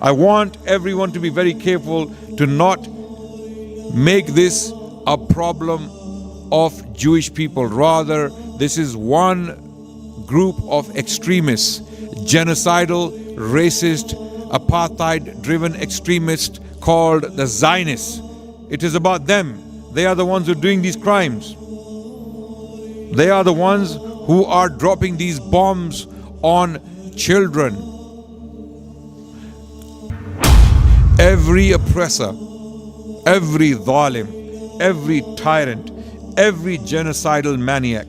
I want everyone to be very careful to not make this a problem of Jewish people. Rather, this is one group of extremists, genocidal, racist, apartheid-driven extremists called the Zionists. It is about them. They are the ones who are doing these crimes. They are the ones who are dropping these bombs on children. Every oppressor, every zalim, every tyrant, every genocidal maniac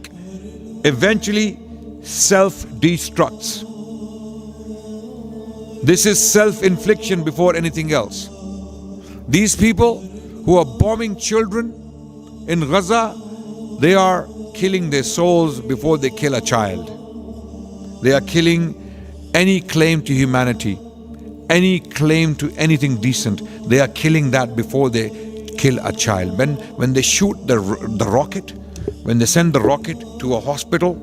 eventually self-destructs. This is self-infliction before anything else. These people who are bombing children in Gaza, they are killing their souls before they kill a child. They are killing any claim to humanity, any claim to anything decent. They are killing that before they kill a child. When they shoot the rocket, when they send the rocket to a hospital,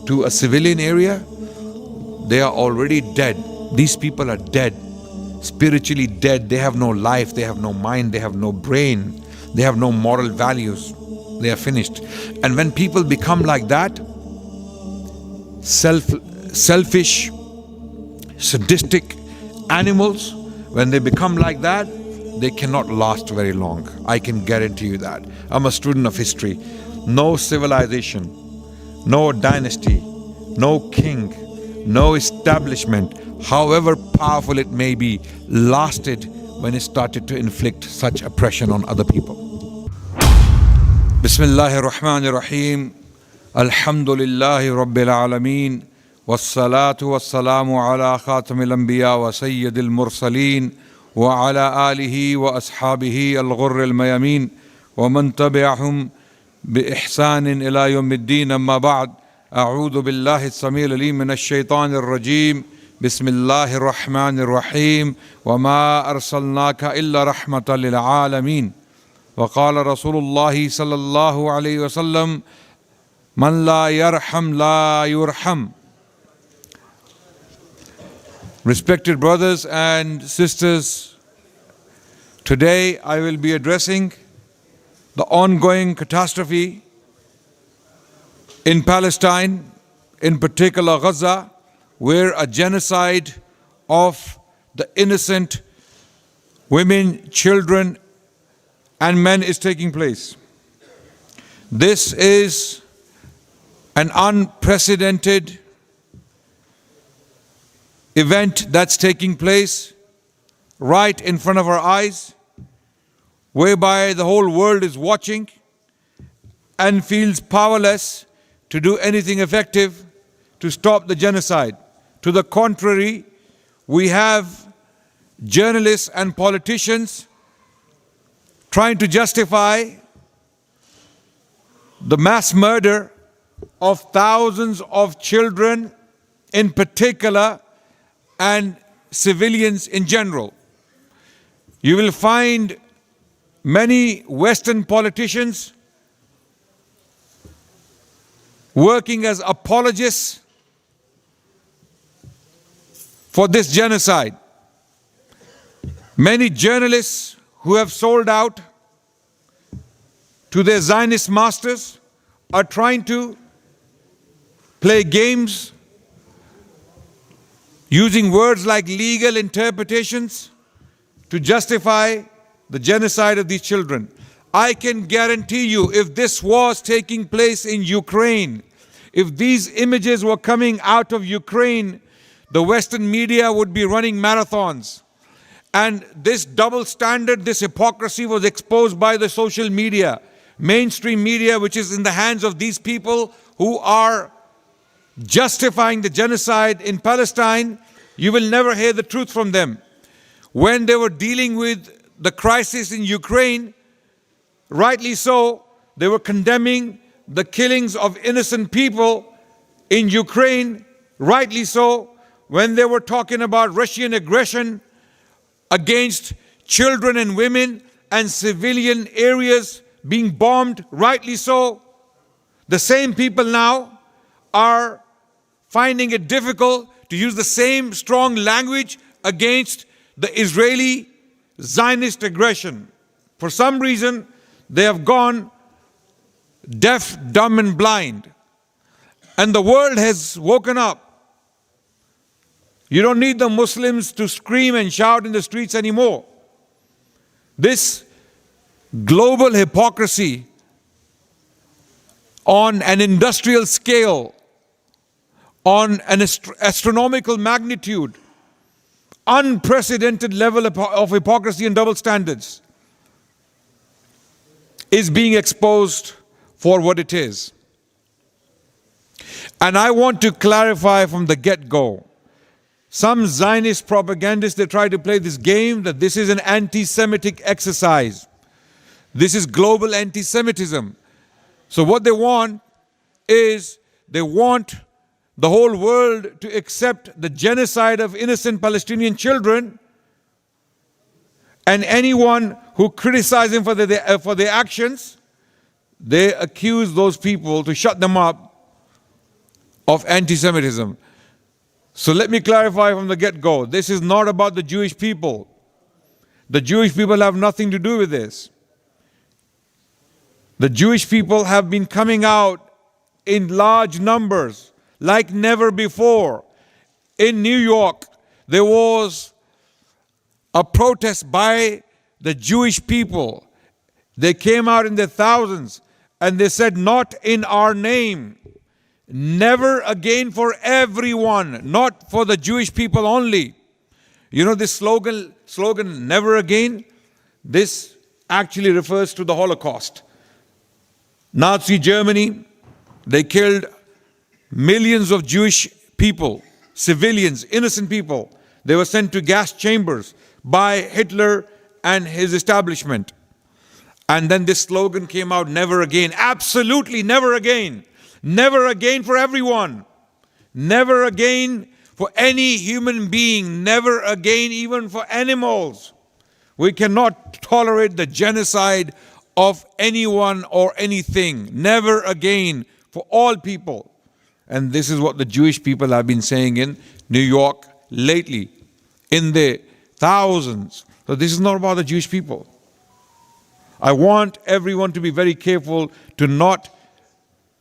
to a civilian area, they are already dead. These people are dead, spiritually dead. They have no life, they have no mind, they have no brain, they have no moral values. They are finished. And when people become like that, selfish, sadistic animals, when they become like that, they cannot last very long. I can guarantee you that. I'm a student of history. No civilization, no dynasty, no king, no establishment, however powerful it may be, lasted when it started to inflict such oppression on other people. Bismillahir Rahmanir Rahim. Alhamdulillahi Rabbil Alameen. Wassalatu wassalamu ala khatamil anbiya wa sayyidil mursaleen wa ala alihi wa ashabihi al-ghurril mayamin wa man tabi'ahum bi ihsanin ila yawmiddin. Amma ba'd. A'udhu billahi as-samil alim minash shaitanir rajim. Bismillahir Rahmanir Rahim. Wa ma arsalnaka illa rahmatan lil alamin. وقال رسول الله صلى الله عليه وسلم من لا يرحم لا يرحم. Respected brothers and sisters, today I will be addressing the ongoing catastrophe in Palestine, in particular Gaza, where a genocide of the innocent women, children, and men is taking place. This is an unprecedented event that's taking place right in front of our eyes, whereby the whole world is watching and feels powerless to do anything effective to stop the genocide. To the contrary, we have journalists and politicians trying to justify the mass murder of thousands of children in particular and civilians in general. You will find many Western politicians working as apologists for this genocide. Many journalists who have sold out to their Zionist masters are trying to play games using words like legal interpretations to justify the genocide of these children. I can guarantee you, if this was taking place in Ukraine, if these images were coming out of Ukraine, the Western media would be running marathons. And this double standard, this hypocrisy was exposed by the social media, mainstream media, which is in the hands of these people who are justifying the genocide in Palestine. You will never hear the truth from them. When they were dealing with the crisis in Ukraine, rightly so, they were condemning the killings of innocent people in Ukraine, rightly so. When they were talking about Russian aggression against children and women and civilian areas being bombed, rightly so. The same people now are finding it difficult to use the same strong language against the Israeli Zionist aggression. For some reason, they have gone deaf, dumb, and blind. And the world has woken up. You don't need the Muslims to scream and shout in the streets anymore. This global hypocrisy on an industrial scale, on an astronomical magnitude, unprecedented level of hypocrisy and double standards is being exposed for what it is. And I want to clarify from the get-go. Some Zionist propagandists, they try to play this game that this is an anti-Semitic exercise. This is global anti-Semitism. So what they want is, they want the whole world to accept the genocide of innocent Palestinian children, and anyone who criticizes them for their actions, they accuse those people, to shut them up, of anti-Semitism. So let me clarify from the get-go. This is not about the Jewish people. The Jewish people have nothing to do with this. The Jewish people have been coming out in large numbers, like never before. In New York, there was a protest by the Jewish people. They came out in their thousands and they said, "Not in our name. Never again," for everyone, not for the Jewish people only. You know this slogan, "Never again"? This actually refers to the Holocaust. Nazi Germany, they killed millions of Jewish people, civilians, innocent people. They were sent to gas chambers by Hitler and his establishment. And then this slogan came out, "Never again." Absolutely never again. Never again for everyone. Never again for any human being. Never again even for animals. We cannot tolerate the genocide of anyone or anything. Never again for all people. And this is what the Jewish people have been saying in New York lately, in the thousands. So this is not about the Jewish people. I want everyone to be very careful to not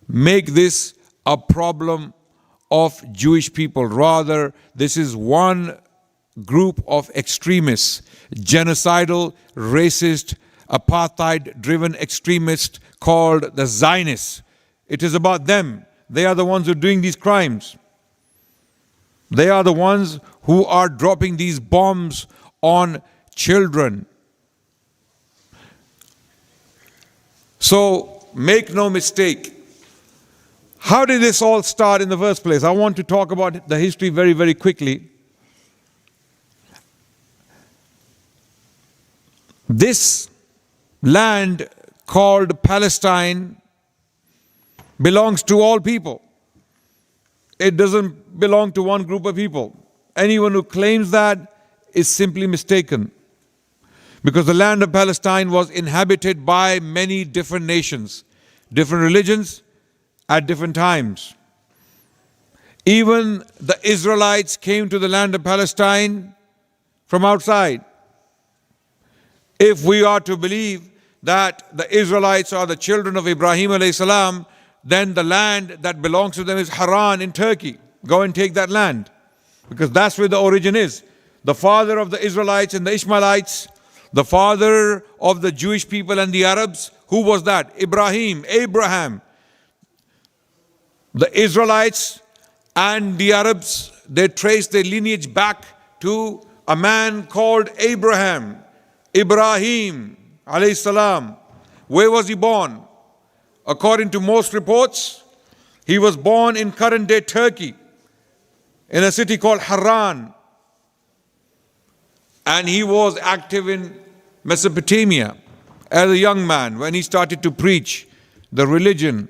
make this a problem of Jewish people. Rather, this is one group of extremists, genocidal, racist, apartheid-driven extremists called the Zionists. It is about them. They are the ones who are doing these crimes. They are the ones who are dropping these bombs on children. So make no mistake. How did this all start in the first place? I want to talk about the history very, very quickly. This land called Palestine belongs to all people. It doesn't belong to one group of people. Anyone who claims that is simply mistaken. Because the land of Palestine was inhabited by many different nations, different religions at different times. Even the Israelites came to the land of Palestine from outside. If we are to believe that the Israelites are the children of Ibrahim alayhi salam, then the land that belongs to them is Haran in Turkey. Go and take that land, because that's where the origin is. The father of the Israelites and the Ishmaelites, the father of the Jewish people and the Arabs, who was that? Abraham. The Israelites and the Arabs, they trace their lineage back to a man called Abraham, Ibrahim alayhi salam. Where was he born? According to most reports, he was born in current-day Turkey, in a city called Haran. And he was active in Mesopotamia as a young man when he started to preach the religion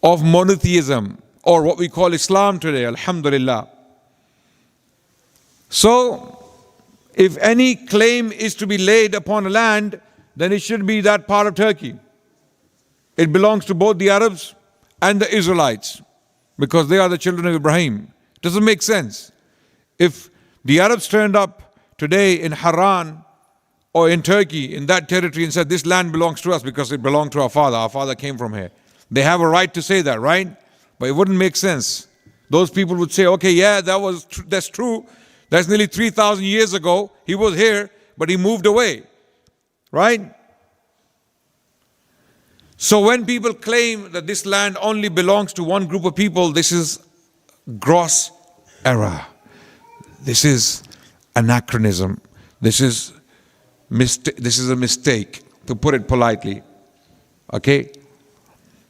of monotheism, or what we call Islam today, alhamdulillah. So, if any claim is to be laid upon a land, then it should be that part of Turkey. It belongs to both the Arabs and the Israelites, because they are the children of Ibrahim. It doesn't make sense. If The Arabs turned up today in Haran or in Turkey, in that territory, and said, this land belongs to us because it belonged to our father. Our father came from here. They have a right to say that, right? But it wouldn't make sense. Those people would say, okay, yeah, that's true. That's nearly 3,000 years ago. He was here, but he moved away, right? So when people claim that this land only belongs to one group of people, this is gross error. This is anachronism. This is a mistake, to put it politely. Okay?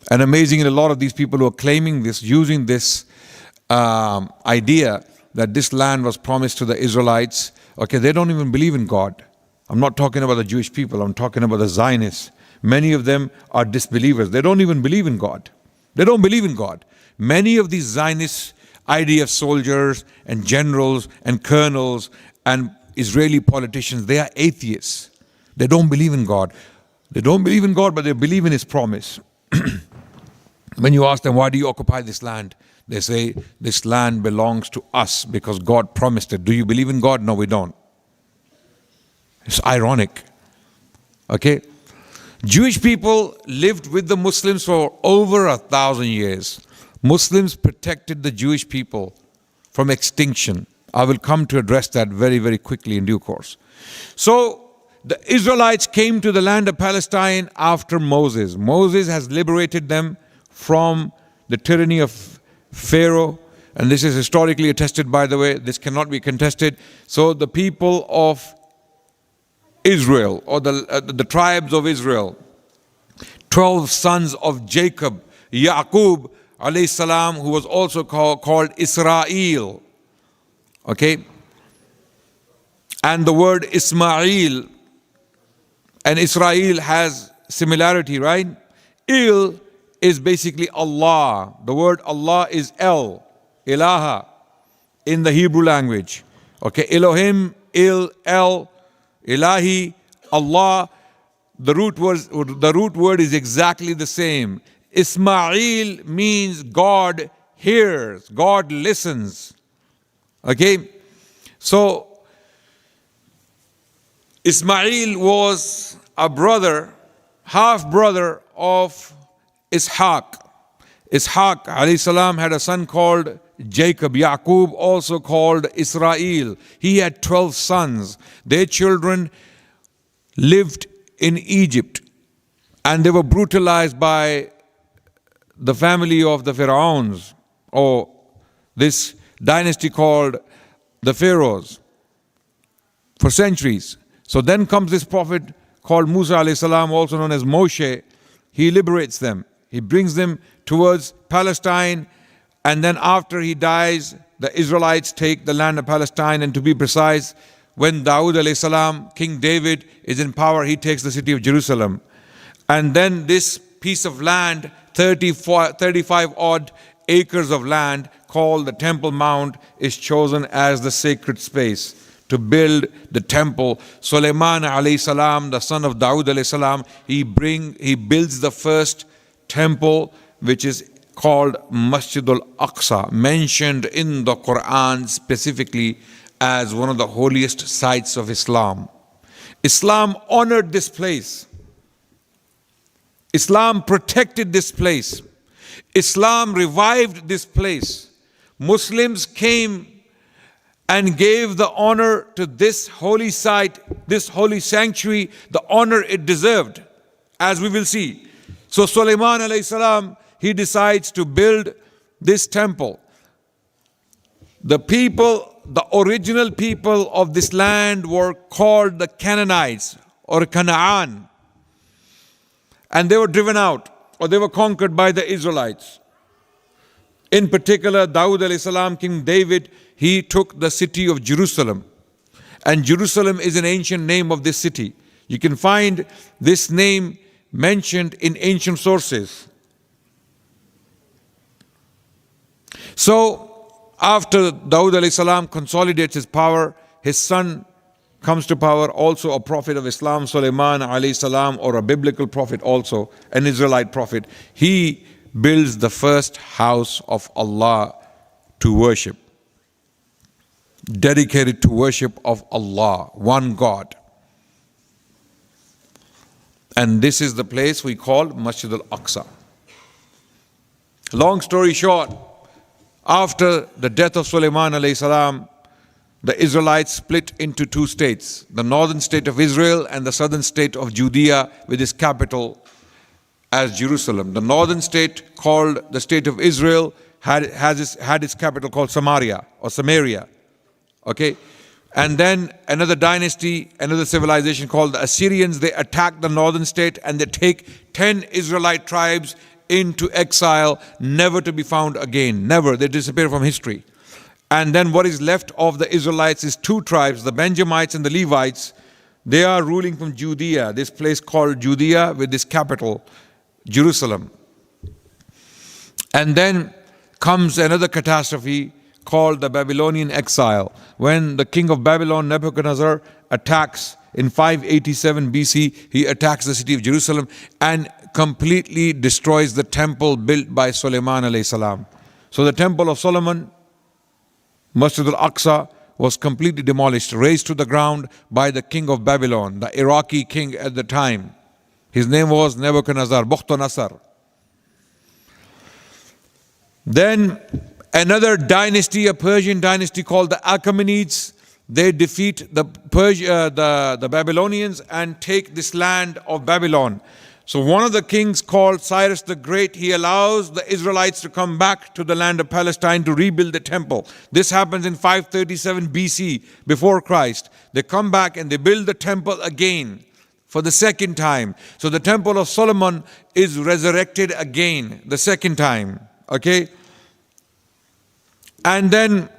And amazingly, a lot of these people who are claiming this, using this idea that this land was promised to the Israelites, okay, they don't even believe in God. I'm not talking about the Jewish people, I'm talking about the Zionists. Many of them are disbelievers. They don't even believe in God. They don't believe in God. Many of these Zionist IDF soldiers and generals and colonels and Israeli politicians, they are atheists. They don't believe in God. They don't believe in God, but they believe in His promise. When you ask them, why do you occupy this land? They say, this land belongs to us because God promised it. Do you believe in God? No, we don't. It's ironic. Okay? Jewish people lived with the Muslims for over 1,000 years. Muslims protected the Jewish people from extinction. I will come to address that very, very quickly in due course. So, the Israelites came to the land of Palestine after Moses. Moses has liberated them from the tyranny of Pharaoh. And this is historically attested, by the way. This cannot be contested. So, the people of Israel, or the tribes of Israel, 12 sons of Jacob, Yaqub alayhi salam, who was also called Israel. Okay? And the word Ismail and Israel has similarity, right? Il is basically Allah. The word Allah is El, Ilaha, in the Hebrew language. Okay, Elohim, Il, El, Ilahi, Allah. The root word is exactly the same. Ismail means God hears, God listens. Okay? So, Ismail was a brother, half brother of Ishaq. Ishaq alayhi salam had a son called Jacob. Yaqub, also called Israel. He had 12 sons. Their children lived in Egypt, and they were brutalized by the family of the Pharaohs, or this dynasty called the Pharaohs, for centuries. So then comes this prophet called Musa alayhi salam, also known as Moshe. He liberates them. He brings them towards Palestine, and then after he dies, the Israelites take the land of Palestine, and to be precise, when Dawood alayhi salam, King David, is in power, he takes the city of Jerusalem. And then this piece of land, 35 odd acres of land called the Temple Mount, is chosen as the sacred space to build the temple. Sulaiman alayhi salam, the son of Dawood alayhi salam, he builds the first temple, which is called Masjid al-Aqsa, mentioned in the Quran specifically as one of the holiest sites of Islam. Islam honored this place. Islam protected this place. Islam revived this place. Muslims came and gave the honor to this holy site, this holy sanctuary, the honor it deserved, as we will see. So Sulaiman alayhi salam, he decides to build this temple. The original people of this land were called the Canaanites, or Canaan. And they were driven out, or they were conquered by the Israelites. In particular, Dawood alayhi salam, King David, he took the city of Jerusalem. And Jerusalem is an ancient name of this city. You can find this name mentioned in ancient sources. So, after Dawood alayhi salam consolidates his power, his son comes to power, also a prophet of Islam, Sulaiman alayhi salam, or a biblical prophet also, an Israelite prophet. He builds the first house of Allah to worship. dedicated to worship of Allah, one God. And this is the place we call Masjid al-Aqsa. Long story short, after the death of Sulaiman alayhi salam, the Israelites split into two states, the northern state of Israel and the southern state of Judea, with its capital as Jerusalem. The northern state, called the state of Israel, had its capital called Samaria or Samaria. Okay? And then another dynasty, another civilization called the Assyrians, they attack the northern state and they take 10 Israelite tribes into exile, never to be found again. Never. They disappear from history. And then what is left of the Israelites is two tribes, the Benjamites and the Levites. They are ruling from Judea, this place called Judea, with this capital, Jerusalem. And then comes another catastrophe called the Babylonian exile, when the king of Babylon, Nebuchadnezzar, attacks in 587 BC. He attacks the city of Jerusalem and completely destroys the temple built by Sulaiman alayhi salam. So the temple of Solomon, Masjid al-Aqsa, was completely demolished, razed to the ground by the king of Babylon, the Iraqi king at the time. His name was Nebuchadnezzar, Bukhtanasar. Then another dynasty, a Persian dynasty called the Achaemenids, they defeat the Babylonians and take this land of Babylon. So one of the kings called Cyrus the Great, he allows the Israelites to come back to the land of Palestine to rebuild the temple. This happens in 537 BC, before Christ. They come back and they build the temple again for the second time. So the temple of Solomon is resurrected again, the second time. Okay? And then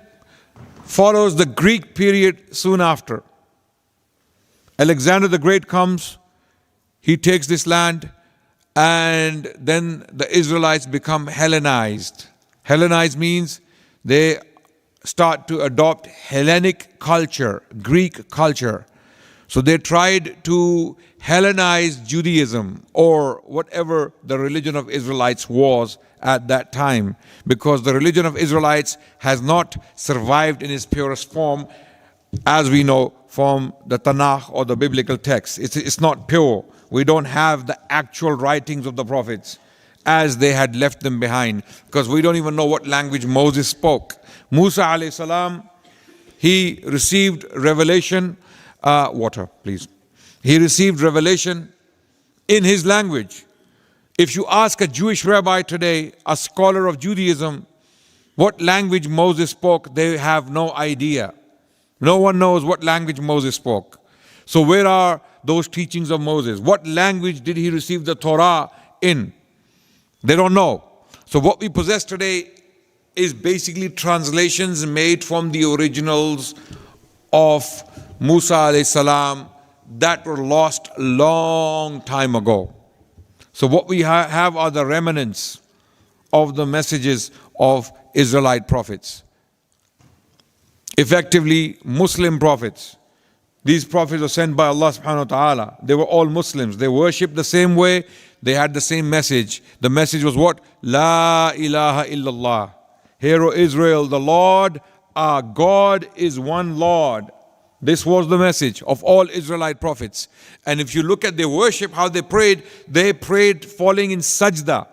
follows the Greek period soon after. Alexander the Great comes, he takes this land, and then the Israelites become Hellenized. Hellenized means they start to adopt Hellenic culture, Greek culture. So they tried to Hellenize Judaism, or whatever the religion of Israelites was at that time, because the religion of Israelites has not survived in its purest form, as we know from the Tanakh or the biblical text. It's not pure. We don't have the actual writings of the prophets as they had left them behind, because we don't even know what language Moses spoke. Musa alayhi salam, he received revelation, water please. He received revelation in his language. If you ask a Jewish rabbi today, a scholar of Judaism, what language Moses spoke, they have no idea. No one knows what language Moses spoke. So where are those teachings of Moses? What language did he receive the Torah in? They don't know. So what we possess today is basically translations made from the originals of Musa alayhi salam that were lost a long time ago. So what we have are the remnants of the messages of Israelite prophets. Effectively, Muslim prophets. These prophets were sent by Allah subhanahu wa ta'ala. They were all Muslims. They worshipped the same way. They had the same message. The message was what? La ilaha illallah. Hear, O Israel, the Lord, our God is one Lord. This was the message of all Israelite prophets. And if you look at their worship, how they prayed falling in sajda.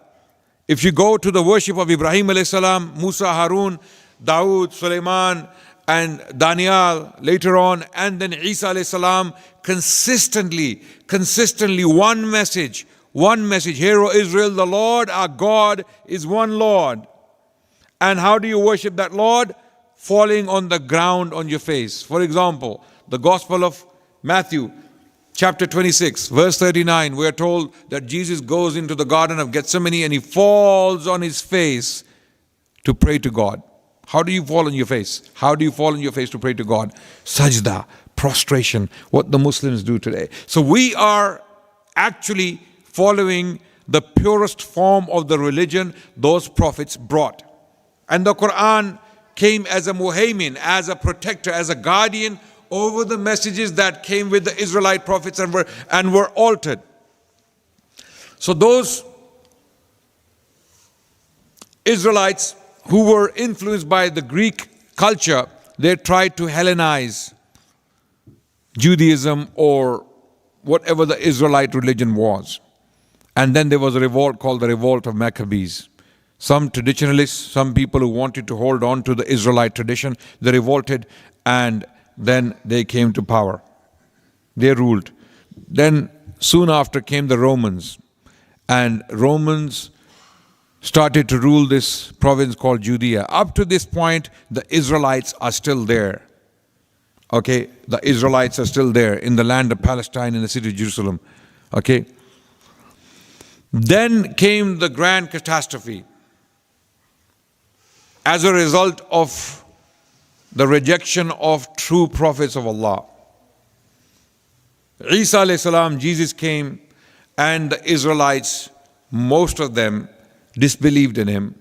If you go to the worship of Ibrahim alayhi salam, Musa, Harun, Dawood, Sulaiman, and Daniel later on, and then Isa alayhi salam, consistently, one message. Hear, O Israel, the Lord, our God is one Lord. And how do you worship that Lord? Falling on the ground on your face. For example, the Gospel of Matthew, chapter 26, verse 39, we are told that Jesus goes into the Garden of Gethsemane and he falls on his face to pray to God. How do you fall on your face? How do you fall on your face to pray to God? Sajda, prostration, what the Muslims do today. So we are actually following the purest form of the religion those prophets brought. And the Quran came as a muhaymin, as a protector, as a guardian over the messages that came with the Israelite prophets and were altered. So those Israelites who were influenced by the Greek culture, they tried to Hellenize Judaism or whatever the Israelite religion was. And then there was a revolt called the Revolt of Maccabees. Some traditionalists, some people who wanted to hold on to the Israelite tradition, they revolted and then they came to power. They ruled. Then soon after came the Romans, and Romans started to rule this province called Judea. Up to this point, the Israelites are still there. Okay, the Israelites are still there in the land of Palestine, in the city of Jerusalem. Okay. Then came the grand catastrophe. As a result of the rejection of true prophets of Allah. Isa alayhi salam, Jesus came, and the Israelites, most of them disbelieved in him.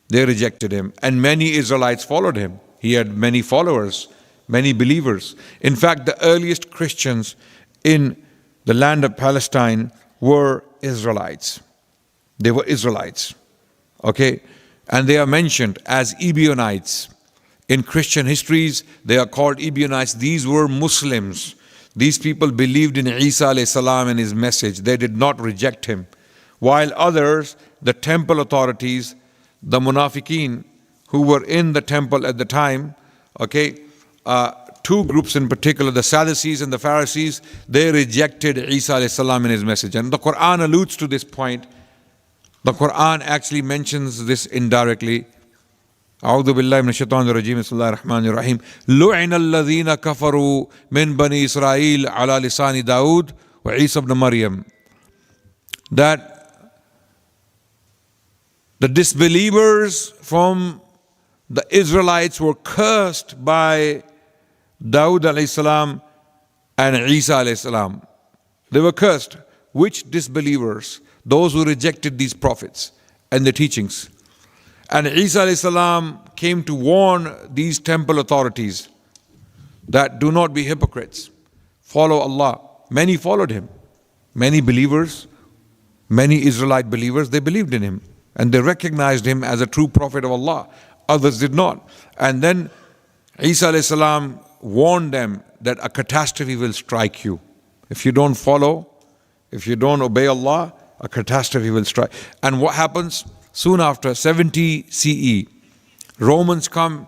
They rejected him, and many Israelites followed him. He had many followers, many believers. In fact, the earliest Christians in the land of Palestine were Israelites. They were Israelites. Okay? And they are mentioned as Ebionites. In Christian histories, they are called Ebionites. These were Muslims. These people believed in Isa alayhi salam and his message. They did not reject him. While others, the temple authorities, the munafiqeen who were in the temple at the time, okay, two groups in particular, the Sadducees and the Pharisees, they rejected Isa alayhi salam and his message. And the Quran alludes to this point. The Quran actually mentions this indirectly. أعوذ بالله من الشيطان الرجيم بسم الله الرحمن الرحيم لعن الذين كفروا من بني إسرائيل على لسان داود وعيسى ابن مريم. That the disbelievers from the Israelites were cursed by Dawood alayhi salam and Isa alayhi salam. They were cursed. Which disbelievers? Those who rejected these prophets and the teachings. And Isa alayhi salam came to warn these temple authorities that do not be hypocrites. Follow Allah. Many followed him. Many believers, many Israelite believers, they believed in him. And they recognized him as a true prophet of Allah. Others did not. And then Isa alayhi salam warned them that a catastrophe will strike you. If you don't follow, if you don't obey Allah, a catastrophe will strike. And what happens? Soon after, 70 CE, Romans come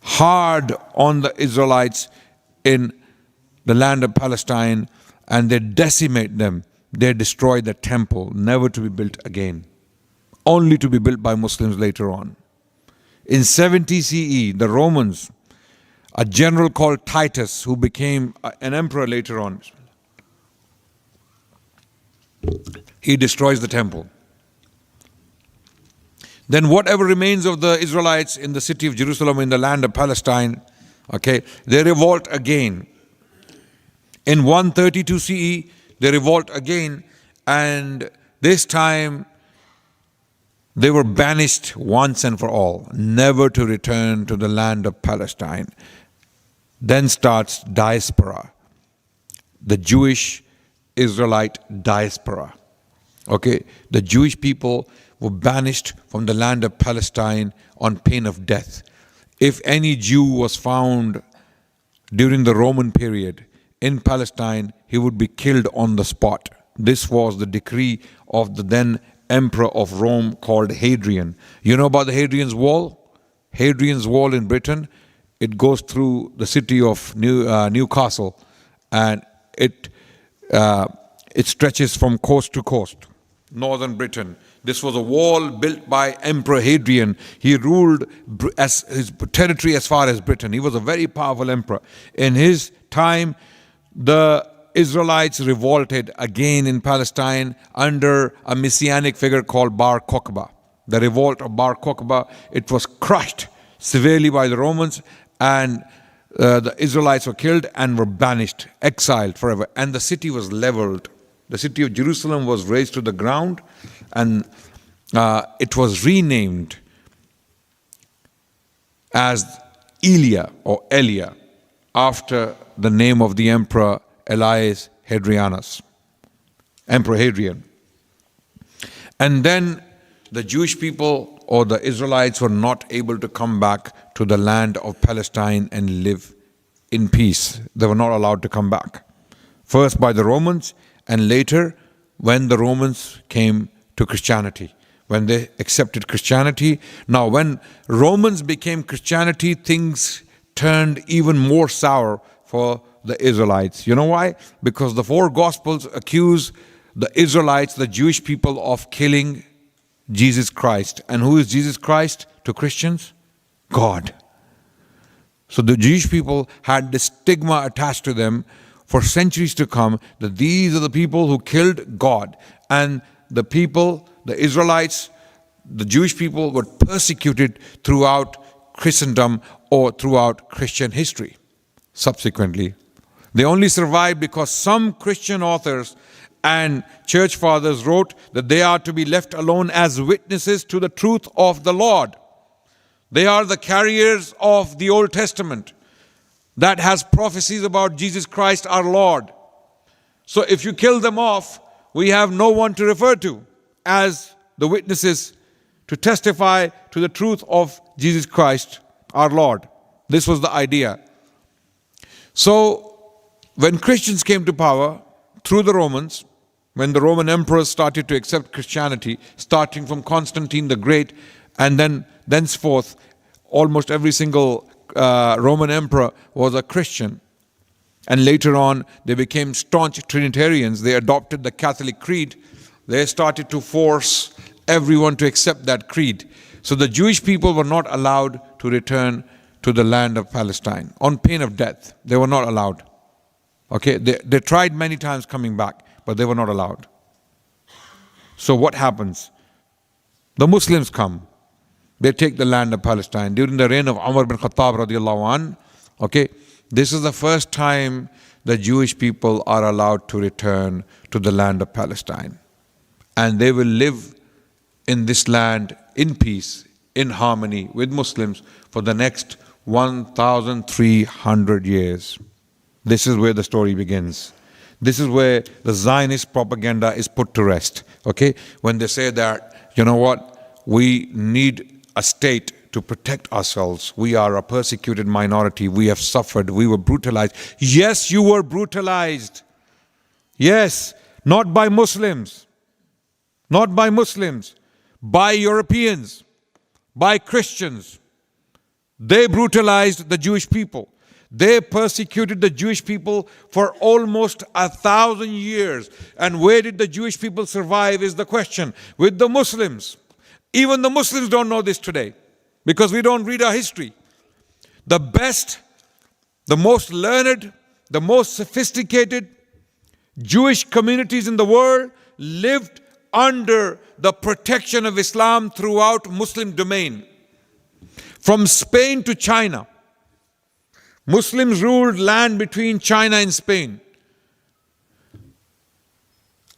hard on the Israelites in the land of Palestine, and they decimate them. They destroy the temple, never to be built again, only to be built by Muslims later on. In 70 CE, the Romans, a general called Titus, who became an emperor later on, he destroys the temple. Then whatever remains of the Israelites in the city of Jerusalem, in the land of Palestine, okay, they revolt again. In 132 CE, they revolt again, and this time they were banished once and for all, never to return to the land of Palestine. Then starts diaspora, the Jewish Israelite diaspora. Okay, the Jewish people were banished from the land of Palestine on pain of death. If any Jew was found during the Roman period in Palestine, he would be killed on the spot. This was the decree of the then emperor of Rome called Hadrian. You know about the Hadrian's Wall? Hadrian's Wall in Britain, it goes through the city of Newcastle, and it stretches from coast to coast, northern Britain. This was a wall built by Emperor Hadrian. He ruled as his territory as far as Britain. He was a very powerful emperor. In his time, the Israelites revolted again in Palestine under a messianic figure called Bar Kokhba. The revolt of Bar Kokhba, it was crushed severely by the Romans, and the Israelites were killed and were banished, exiled forever. And the city was leveled. The city of Jerusalem was razed to the ground, and it was renamed as Elia or Elia, after the name of the emperor Elias Hadrianus, Emperor Hadrian. And then the Jewish people or the Israelites were not able to come back to the land of Palestine and live in peace. They were not allowed to come back. First by the Romans, and later when the Romans came to Christianity, when they accepted Christianity. Now when Romans became Christianity, things turned even more sour for the Israelites. You know why? Because the four Gospels accuse the Israelites, the Jewish people, of killing Jesus Christ. And who is Jesus Christ to Christians? God. So the Jewish people had this stigma attached to them for centuries to come, that these are the people who killed God. And the people, the Israelites, the Jewish people, were persecuted throughout Christendom or throughout Christian history. Subsequently, they only survived because some Christian authors and church fathers wrote that they are to be left alone as witnesses to the truth of the Lord. They are the carriers of the Old Testament that has prophecies about Jesus Christ our Lord. So if you kill them off, we have no one to refer to as the witnesses to testify to the truth of Jesus Christ our Lord. This was the idea. So when Christians came to power through the Romans, when the Roman emperors started to accept Christianity, starting from Constantine the Great, and then thenceforth almost every single Roman emperor was a Christian. And later on they became staunch Trinitarians. They adopted the Catholic creed. They started to force everyone to accept that creed. So the Jewish people were not allowed to return to the land of Palestine on pain of death. They were not allowed. Okay, they tried many times coming back, but they were not allowed. So what happens? The Muslims come. They take the land of Palestine. During the reign of Umar bin Khattab radiallahu anh, okay, this is the first time the Jewish people are allowed to return to the land of Palestine. And they will live in this land in peace, in harmony with Muslims for the next 1,300 years. This is where the story begins. This is where the Zionist propaganda is put to rest. Okay? When they say that, you know what, we need a state to protect ourselves. We are a persecuted minority. We have suffered. We were brutalized. Yes, you were brutalized. Yes, not by Muslims. Not by Muslims. By Europeans. By Christians. They brutalized the Jewish people. They persecuted the Jewish people for almost 1,000 years. And where did the Jewish people survive is the question. With the Muslims. Even the Muslims don't know this today because we don't read our history. The best, the most learned, the most sophisticated Jewish communities in the world lived under the protection of Islam throughout Muslim domain. From Spain to China, Muslims ruled land between China and Spain.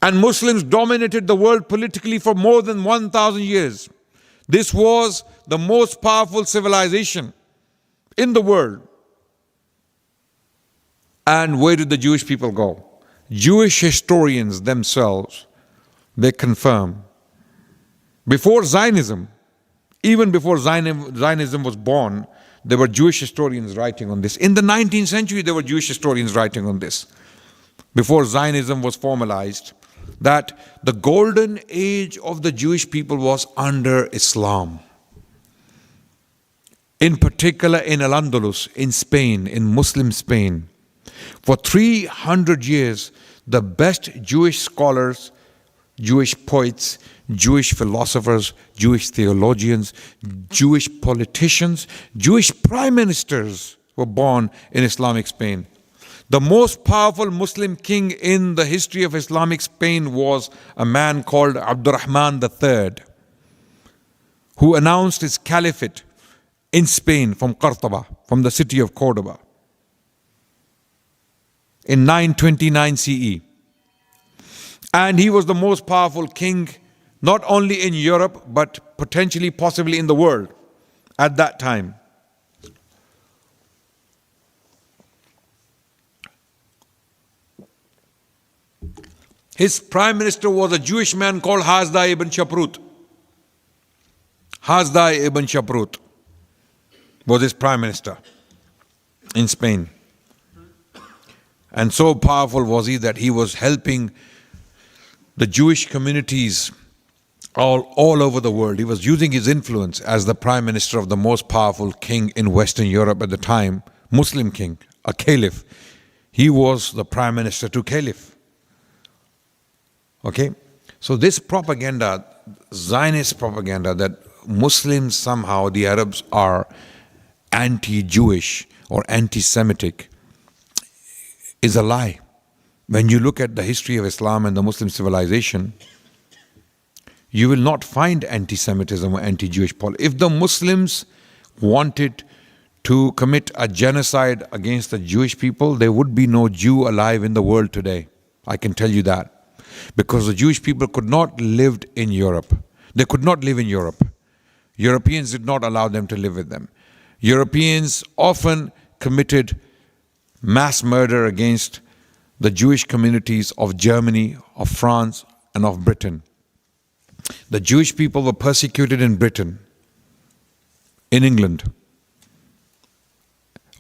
And Muslims dominated the world politically for more than 1,000 years. This was the most powerful civilization in the world. And where did the Jewish people go? Jewish historians themselves, they confirm. Before Zionism, even before Zionism was born, there were Jewish historians writing on this. In the 19th century, there were Jewish historians writing on this. Before Zionism was formalized, that the golden age of the Jewish people was under Islam. In particular in Al-Andalus, in Spain, in Muslim Spain. For 300 years, the best Jewish scholars, Jewish poets, Jewish philosophers, Jewish theologians, Jewish politicians, Jewish prime ministers were born in Islamic Spain. The most powerful Muslim king in the history of Islamic Spain was a man called Abdurrahman III, who announced his caliphate in Spain from Córdoba, from the city of Córdoba, in 929 CE. And he was the most powerful king not only in Europe, but potentially, possibly in the world at that time. His prime minister was a Jewish man called Hasdai ibn Shaprut. Hasdai ibn Shaprut. was his prime minister in Spain. And so powerful was he that he was helping the Jewish communities all over the world. He was using his influence as the prime minister of the most powerful king in Western Europe at the time, Muslim king, a caliph. He was the prime minister to caliph. Okay? So this propaganda, Zionist propaganda, that Muslims somehow, the Arabs, are anti-Jewish or anti-Semitic, is a lie. When you look at the history of Islam and the Muslim civilization, you will not find anti-Semitism or anti-Jewish policy. If the Muslims wanted to commit a genocide against the Jewish people, there would be no Jew alive in the world today. I can tell you that. Because the Jewish people could not live in Europe. They could not live in Europe. Europeans did not allow them to live with them. Europeans often committed mass murder against the Jewish communities of Germany, of France, and of Britain. The Jewish people were persecuted in Britain, in England.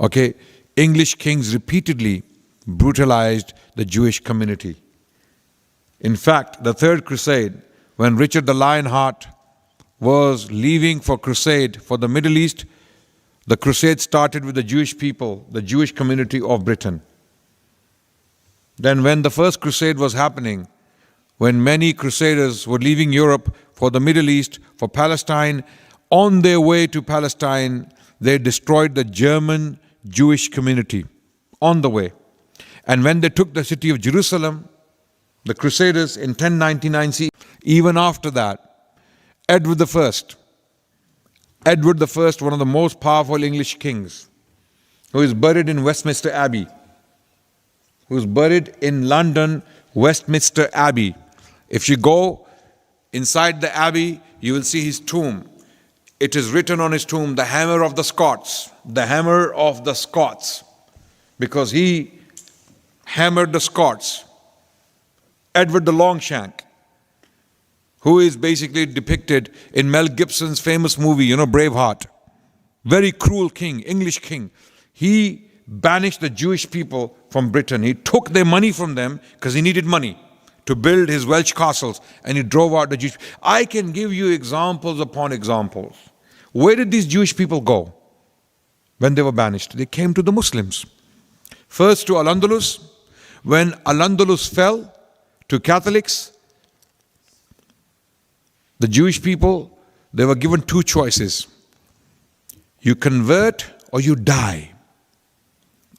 Okay, English kings repeatedly brutalized the Jewish community. In fact, the Third Crusade, when Richard the Lionheart was leaving for crusade for the Middle East, the crusade started with the Jewish people, the Jewish community of Britain. Then when the first crusade was happening, when many crusaders were leaving Europe for the Middle East, for Palestine, on their way to Palestine, they destroyed the German Jewish community on the way. And when they took the city of Jerusalem, the Crusaders in 1099 CE, even after that, Edward I, one of the most powerful English kings, who is buried in Westminster Abbey, who is buried in London, Westminster Abbey. If you go inside the Abbey, you will see his tomb. It is written on his tomb, the hammer of the Scots, the hammer of the Scots, because he hammered the Scots. Edward the Longshank, who is basically depicted in Mel Gibson's famous movie, Braveheart. Very cruel king, English king. He banished the Jewish people from Britain. He took their money from them because he needed money to build his Welsh castles, and he drove out the Jewish. I can give you examples upon examples. Where did these Jewish people go when they were banished? They came to the Muslims. First to Al-Andalus. When Al-Andalus fell to Catholics, the Jewish people, they were given two choices. You convert or you die.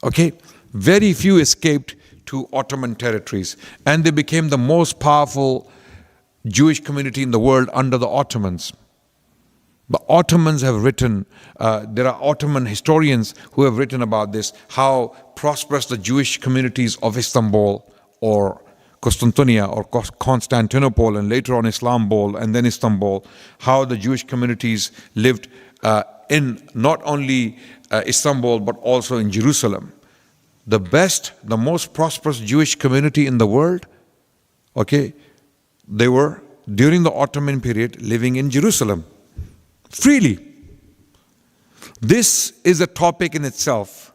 Okay? Very few escaped to Ottoman territories, and they became the most powerful Jewish community in the world under the Ottomans. The Ottomans have written, there are Ottoman historians who have written about this, how prosperous the Jewish communities of Istanbul or Constantinople or Constantinople, and later on Istanbul and then Istanbul, how the Jewish communities lived in not only Istanbul but also in Jerusalem. The best, the most prosperous Jewish community in the world, okay, they were during the Ottoman period living in Jerusalem freely. This is a topic in itself,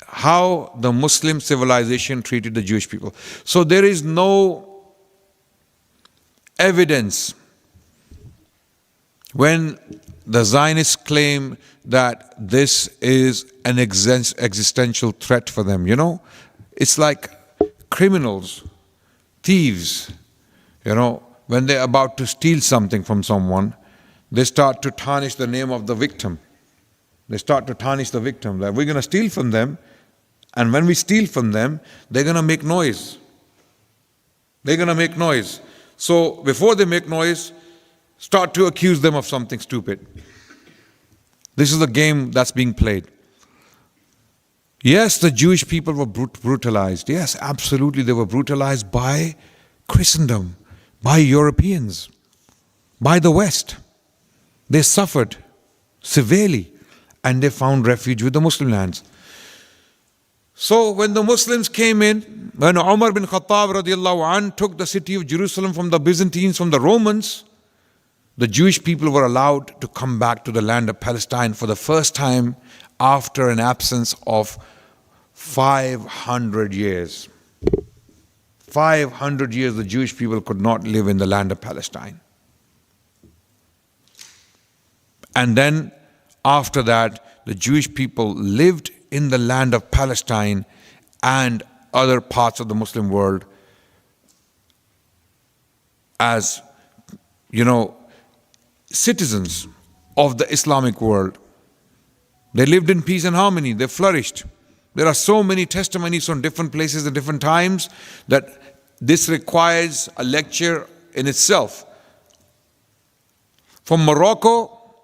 how the Muslim civilization treated the Jewish people. So there is no evidence when the Zionists claim that this is an existential threat for them. It's like criminals, thieves, when they're about to steal something from someone, they start to tarnish the name of the victim. They start to tarnish the victim. That we're going to steal from them, and when we steal from them, they're going to make noise. They're going to make noise. So before they make noise, start to accuse them of something stupid. This is the game that's being played. Yes, the Jewish people were brutalized. Yes, absolutely, they were brutalized by Christendom, by Europeans, by the West. They suffered severely, and they found refuge with the Muslim lands. So when the Muslims came in, when Umar bin Khattab radiallahu anh took the city of Jerusalem from the Byzantines, from the Romans, the Jewish people were allowed to come back to the land of Palestine for the first time after an absence of 500 years. 500 years the Jewish people could not live in the land of Palestine. And then after that, the Jewish people lived in the land of Palestine and other parts of the Muslim world as, citizens of the Islamic world. They lived in peace and harmony. They flourished. There are so many testimonies from different places at different times that this requires a lecture in itself. From Morocco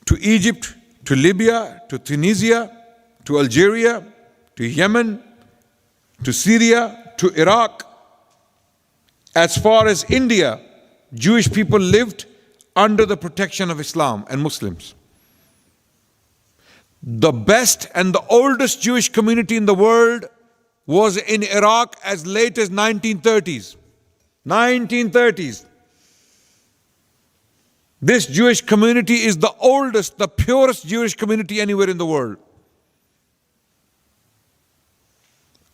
to Egypt, to Libya, to Tunisia, to Algeria, to Yemen, to Syria, to Iraq, as far as India, Jewish people lived under the protection of Islam and Muslims. The best and the oldest Jewish community in the world was in Iraq as late as 1930s. 1930s. This Jewish community is the oldest, the purest Jewish community anywhere in the world.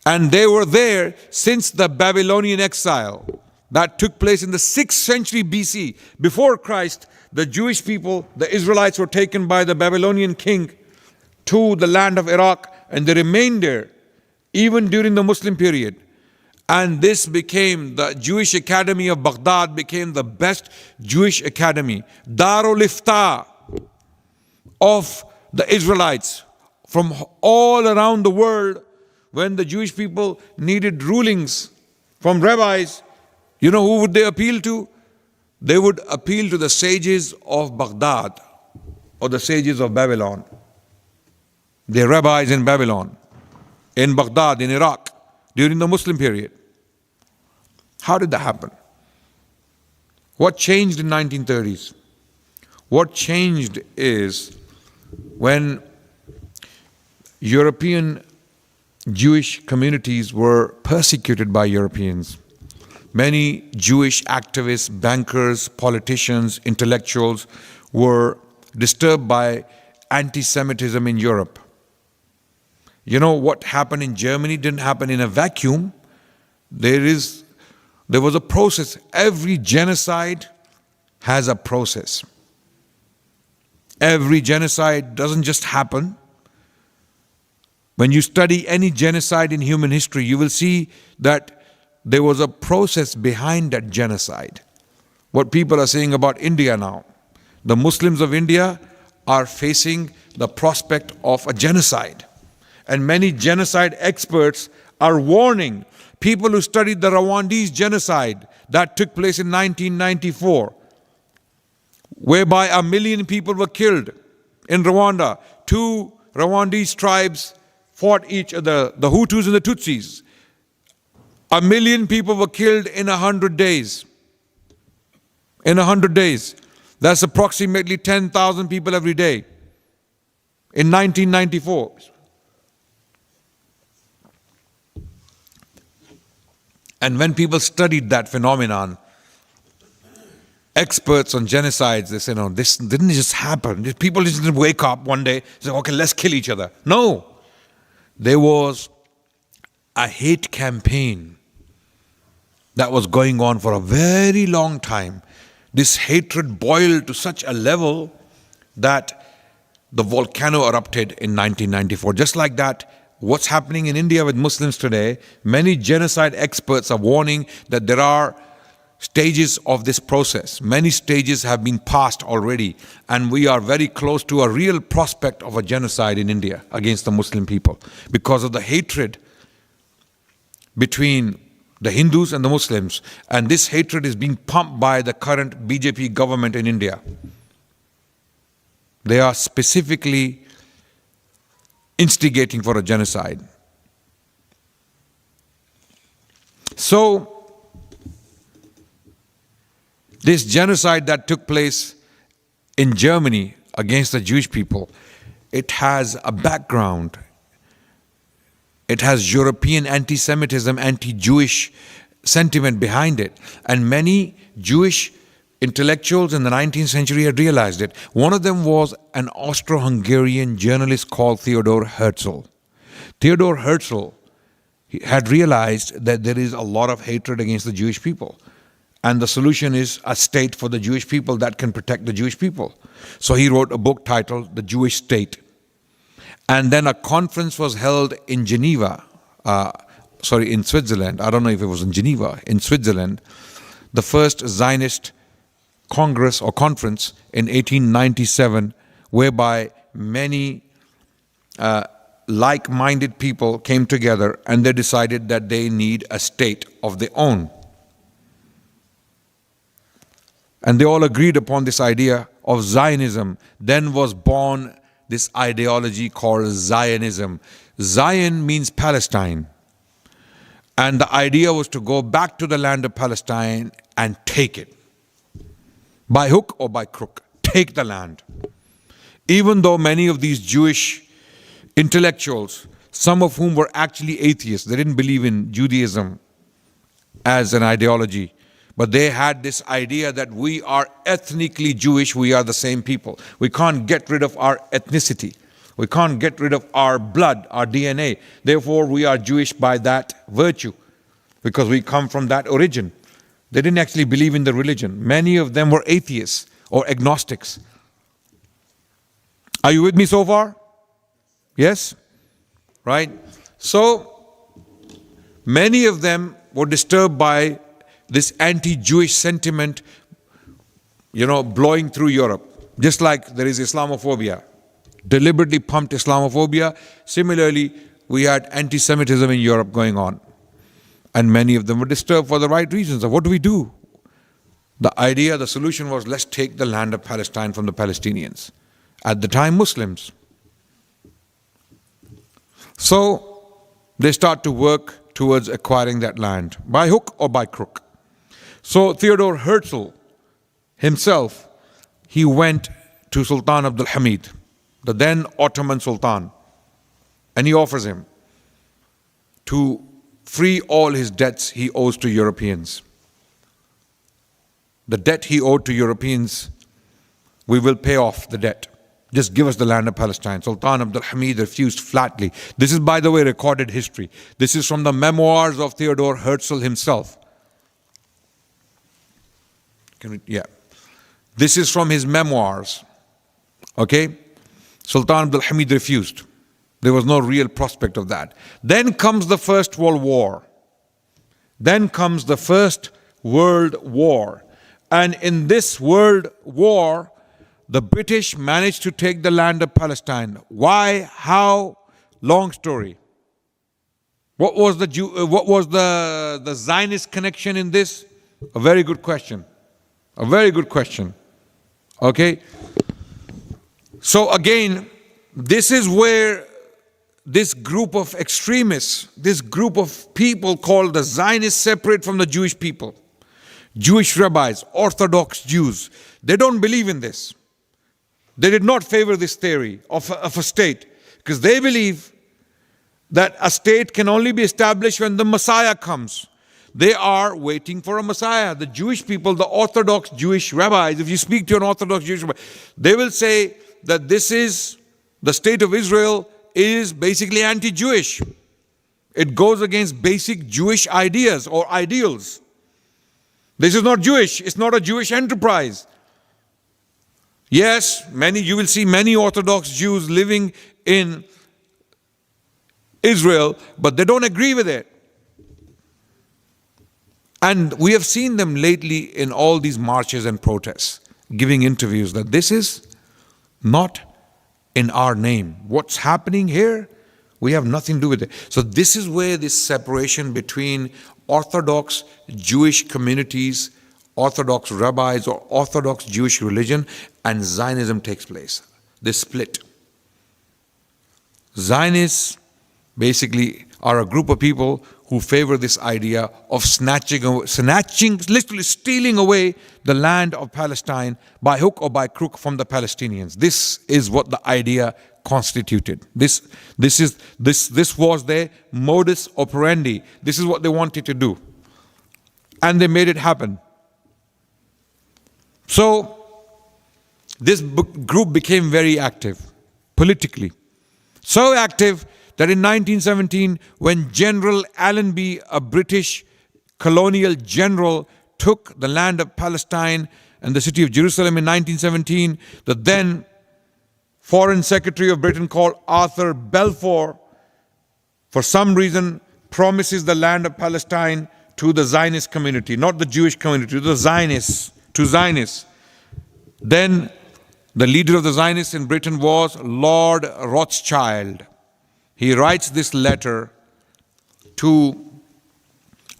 And they were there since the Babylonian exile that took place in the 6th century BC. Before Christ, the Jewish people, the Israelites, were taken by the Babylonian king to the land of Iraq, and they remained there even during the Muslim period. And this became, the Jewish Academy of Baghdad became the best Jewish academy, Darul Ifta of the Israelites from all around the world. When the Jewish people needed rulings from rabbis, who would they appeal to? They would appeal to the sages of Baghdad or the sages of Babylon. The rabbis in Babylon, in Baghdad, in Iraq, during the Muslim period. How did that happen? What changed in 1930s? What changed is when European Jewish communities were persecuted by Europeans. Many Jewish activists, bankers, politicians, intellectuals were disturbed by anti-Semitism in Europe. What happened in Germany didn't happen in a vacuum. There was a process. Every genocide has a process. Every genocide doesn't just happen. When you study any genocide in human history, you will see that there was a process behind that genocide. What people are saying about India now, the Muslims of India are facing the prospect of a genocide. And many genocide experts are warning people who studied the Rwandese genocide that took place in 1994, whereby 1 million people were killed in Rwanda. 2 Rwandese tribes fought each other, the Hutus and the Tutsis. 1 million people were killed in 100 days. In 100 days. That's approximately 10,000 people every day. In 1994. And when people studied that phenomenon, experts on genocides, they say, no, this didn't just happen. People didn't wake up one day and say, okay, let's kill each other. No. There was a hate campaign that was going on for a very long time. This hatred boiled to such a level that the volcano erupted in 1994. Just like that, what's happening in India with Muslims today, many genocide experts are warning that there are stages of this process. Many stages have been passed already, and we are very close to a real prospect of a genocide in India against the Muslim people because of the hatred between the Hindus and the Muslims. And this hatred is being pumped by the current BJP government in India. They are specifically instigating for a genocide. So, this genocide that took place in Germany against the Jewish people, it has a background. It has European anti-Semitism, anti-Jewish sentiment behind it. And many Jewish intellectuals in the 19th century had realized it. One of them was an Austro-Hungarian journalist called Theodor Herzl. Theodor Herzl had realized that there is a lot of hatred against the Jewish people. And the solution is a state for the Jewish people that can protect the Jewish people. So he wrote a book titled The Jewish State. And then a conference was held in Geneva, in Switzerland. I don't know if it was in Geneva, in Switzerland. The first Zionist Congress or conference in 1897, whereby many like-minded people came together and they decided that they need a state of their own. And they all agreed upon this idea of Zionism. Then was born this ideology called Zionism. Zion means Palestine. And the idea was to go back to the land of Palestine and take it. By hook or by crook, take the land. Even though many of these Jewish intellectuals, some of whom were actually atheists, they didn't believe in Judaism as an ideology, but they had this idea that we are ethnically Jewish, we are the same people. We can't get rid of our ethnicity. We can't get rid of our blood, our DNA. Therefore, we are Jewish by that virtue, because we come from that origin. They didn't actually believe in the religion. Many of them were atheists or agnostics. Are you with me so far? Yes? Right? So, many of them were disturbed by this anti-Jewish sentiment, blowing through Europe. Just like there is Islamophobia, deliberately pumped Islamophobia. Similarly, we had anti-Semitism in Europe going on. And many of them were disturbed for the right reasons. So what do we do? The solution was, let's take the land of Palestine from the Palestinians. At the time, Muslims. So they start to work towards acquiring that land, by hook or by crook. So Theodor Herzl himself, he went to Sultan Abdul Hamid, the then Ottoman Sultan, and he offers him to free all his debts he owes to Europeans. The debt he owed to Europeans, we will pay off the debt. Just give us the land of Palestine. Sultan Abdul Hamid refused flatly. This is, by the way, recorded history. This is from the memoirs of Theodor Herzl himself. This is from his memoirs. Okay? Sultan Abdul Hamid refused. There was no real prospect of that. Then comes the First World War. And in this World War, the British managed to take the land of Palestine. Why? How? Long story. What was the Zionist connection in this? A very good question. A very good question. Okay? So again, this is where this group of extremists, this group of people called the Zionists, separate from the Jewish people. Jewish rabbis, Orthodox Jews, they don't believe in this. They did not favor this theory of a state, because they believe that a state can only be established when the Messiah comes. They are waiting for a Messiah. The Jewish people, the Orthodox Jewish rabbis, if you speak to an Orthodox Jewish rabbi, they will say that this is, the state of Israel is basically anti-Jewish. It goes against basic Jewish ideas or ideals. This is not Jewish. It's not a Jewish enterprise. Yes, you will see many Orthodox Jews living in Israel, but they don't agree with it. And we have seen them lately in all these marches and protests, giving interviews that this is not in our name. What's happening here, we have nothing to do with it. So this is where this separation between Orthodox Jewish communities, Orthodox rabbis or Orthodox Jewish religion and Zionism takes place. This split. Zionists basically are a group of people who favor this idea of snatching, literally stealing away the land of Palestine by hook or by crook from the Palestinians. This is what the idea constituted. This was their modus operandi. This is what they wanted to do. And they made it happen. So this group became very active politically. So active that in 1917, when General Allenby, a British colonial general, took the land of Palestine and the city of Jerusalem in 1917, the then Foreign Secretary of Britain, called Arthur Balfour, for some reason promises the land of Palestine to the Zionist community, not the Jewish community, to the Zionists, Then the leader of the Zionists in Britain was Lord Rothschild. He writes this letter to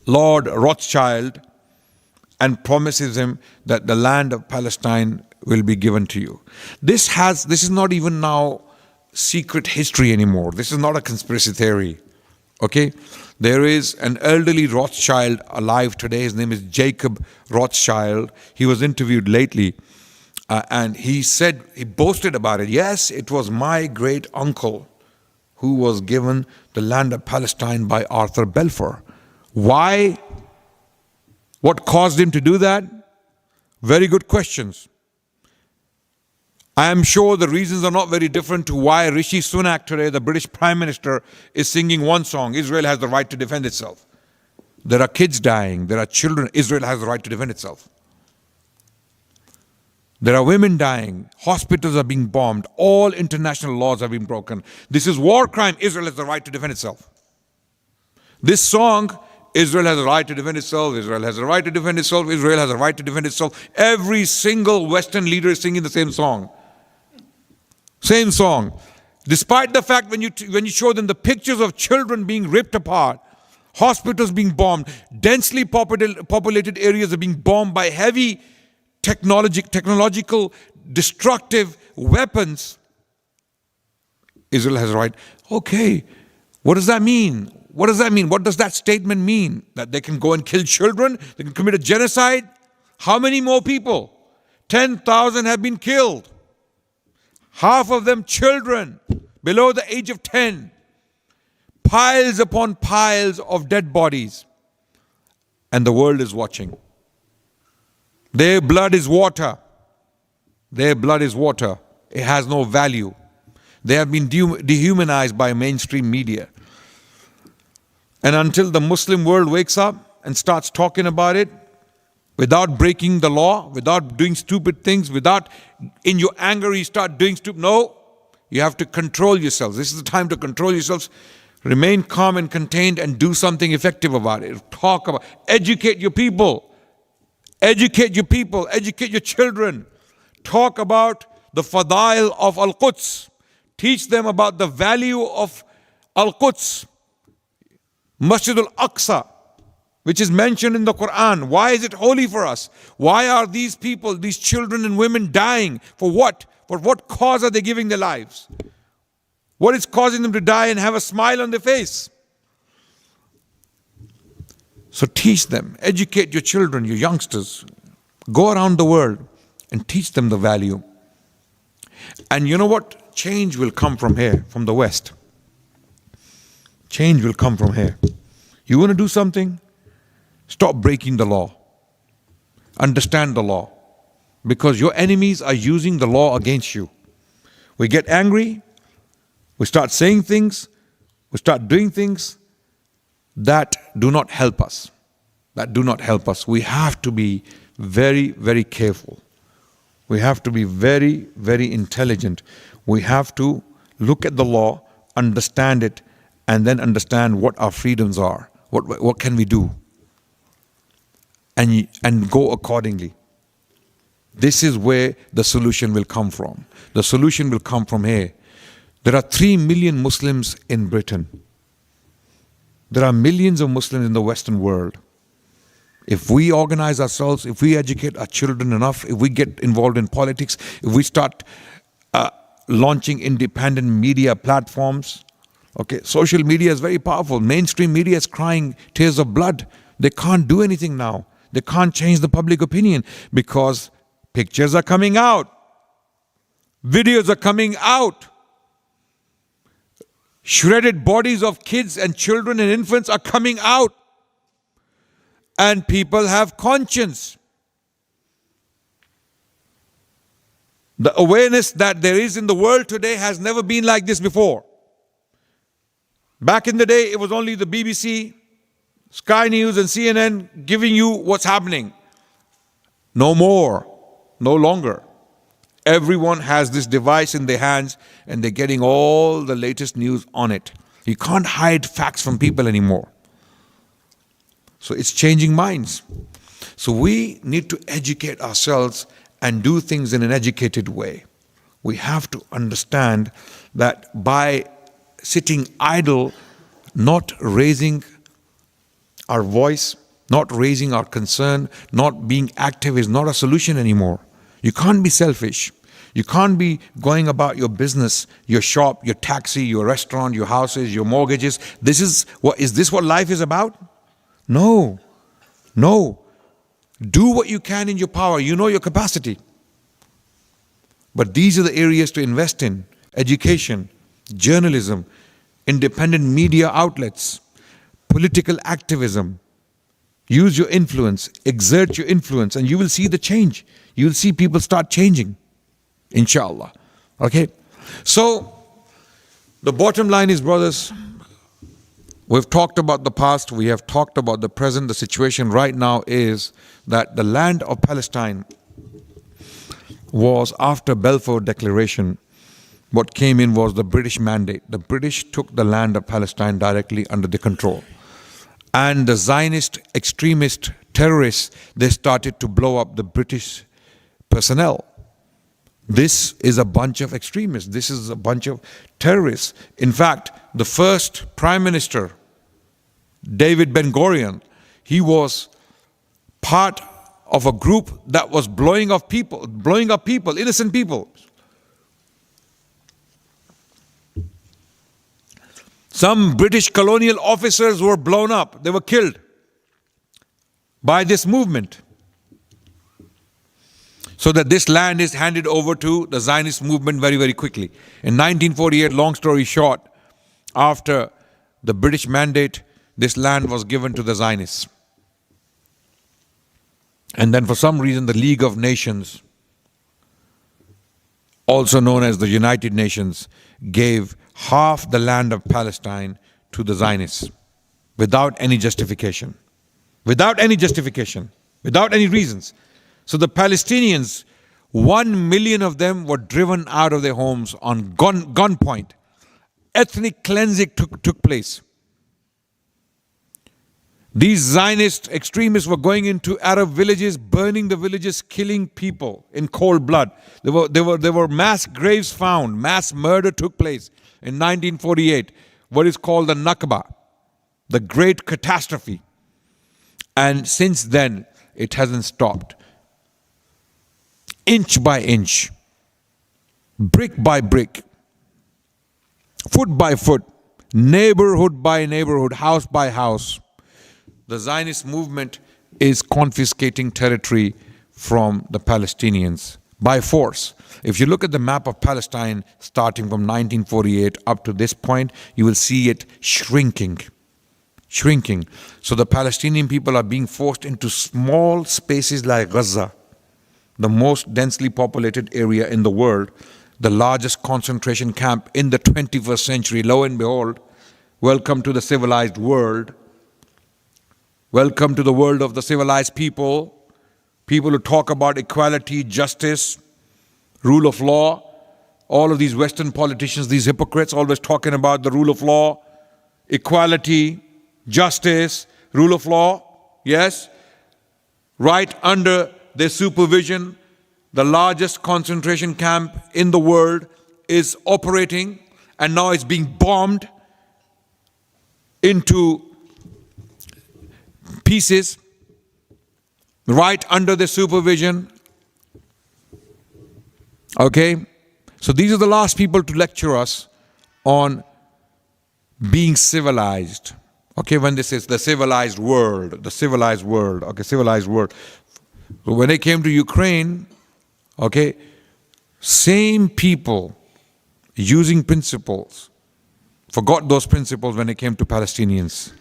Lord Rothschild and promises him that the land of Palestine will be given to you. This is not even now secret history anymore. This is not a conspiracy theory. Okay? There is an elderly Rothschild alive today. His name is Jacob Rothschild. He was interviewed lately. And he boasted about it. Yes, it was my great uncle who was given the land of Palestine by Arthur Balfour. Why? What caused him to do that? Very good questions. I am sure the reasons are not very different to why Rishi Sunak today, the British Prime Minister, is singing one song: Israel has the right to defend itself. There are kids dying, there are children. Israel has the right to defend itself. There are women dying, hospitals are being bombed, all international laws have been broken. This is war crime. Israel has the right to defend itself. This song, Israel has a right to defend itself, Israel has a right to defend itself, Israel has a right to defend itself. Every single Western leader is singing the same song. Same song. Despite the fact when you show them the pictures of children being ripped apart, hospitals being bombed, densely populated areas are being bombed by heavy technological destructive weapons, Israel has a right. Okay, what does that mean? What does that mean? What does that statement mean? That they can go and kill children? They can commit a genocide? How many more people? 10,000 have been killed. Half of them children below the age of 10. Piles upon piles of dead bodies. And the world is watching. Their blood is water. Their blood is water. It has no value. They have been dehumanized by mainstream media. And until the Muslim world wakes up and starts talking about it, without breaking the law, without doing stupid things, without in your anger you start doing stupid. No, you have to control yourselves. This is the time to control yourselves. Remain calm and contained and do something effective about it. Talk about, educate your people. Educate your people, educate your children. Talk about the fadail of Al-Quds. Teach them about the value of Al-Quds. Masjid Al-Aqsa, which is mentioned in the Quran. Why is it holy for us? Why are these people, these children and women dying? For what? For what cause are they giving their lives? What is causing them to die and have a smile on their face? So teach them, educate your children, your youngsters. Go around the world and teach them the value. And you know what? Change will come from here, from the West. Change will come from here. You want to do something? Stop breaking the law. Understand the law. Because your enemies are using the law against you. We get angry. We start saying things. We start doing things that do not help us. That do not help us. We have to be very, very careful. We have to be very, very intelligent. We have to look at the law, understand it, and then understand what our freedoms are. What can we do? And go accordingly. This is where the solution will come from. The solution will come from here. There are 3 million Muslims in Britain. There are millions of Muslims in the Western world. If we organize ourselves, if we educate our children enough, if we get involved in politics, if we start launching independent media platforms, okay, social media is very powerful. Mainstream media is crying tears of blood. They can't do anything now. They can't change the public opinion because pictures are coming out. Videos are coming out. Shredded bodies of kids and children and infants are coming out. And people have conscience. The awareness that there is in the world today has never been like this before. Back in the day, it was only the BBC, Sky News and CNN giving you what's happening. No more, no longer. Everyone has this device in their hands and they're getting all the latest news on it. You can't hide facts from people anymore. So it's changing minds. So we need to educate ourselves and do things in an educated way. We have to understand that by sitting idle, not raising our voice, not raising our concern, not being active is not a solution anymore. You can't be selfish. You can't be going about your business, your shop, your taxi, your restaurant, your houses, your mortgages. Is this what life is about? No. No. Do what you can in your power. You know your capacity. But these are the areas to invest in: education, journalism, independent media outlets, political activism. Use your influence, exert your influence, and you will see the change. You will see people start changing, inshallah. Okay? So, the bottom line is, brothers, we've talked about the past, we have talked about the present. The situation right now is that the land of Palestine was, after Balfour Declaration, what came in was the British mandate. The British took the land of Palestine directly under their control. And the Zionist extremist terrorists, they started to blow up the British personnel. This is a bunch of extremists. This is a bunch of terrorists. In fact, the first Prime Minister, David Ben-Gurion, he was part of a group that was blowing up people, innocent people. Some British colonial officers were blown up. They were killed by this movement, so that this land is handed over to the Zionist movement very, very quickly. In 1948, long story short, after the British mandate, this land was given to the Zionists. And then for some reason, the League of Nations, also known as the United Nations, gave half the land of Palestine to the Zionists without any justification. Without any justification. Without any reasons. So the Palestinians, 1 million of them were driven out of their homes on gunpoint. Ethnic cleansing took place. These Zionist extremists were going into Arab villages, burning the villages, killing people in cold blood. There were mass graves found. Mass murder took place in 1948. What is called the Nakba, the great catastrophe. And since then, it hasn't stopped. Inch by inch, brick by brick, foot by foot, neighborhood by neighborhood, house by house, the Zionist movement is confiscating territory from the Palestinians by force. If you look at the map of Palestine starting from 1948 up to this point, you will see it shrinking. So the Palestinian people are being forced into small spaces like Gaza, the most densely populated area in the world, the largest concentration camp in the 21st century. Lo and behold, welcome to the civilized world. Welcome to the world of the civilized people. People who talk about equality, justice, rule of law. All of these Western politicians, these hypocrites, always talking about the rule of law, equality, justice, rule of law. Yes? Right under their supervision, the largest concentration camp in the world is operating, and now it's being bombed into pieces right under their supervision. Okay? So these are the last people to lecture us on being civilized. Okay, when this is the civilized world, okay, civilized world. So when they came to Ukraine, okay, same people using principles forgot those principles when it came to Palestinians.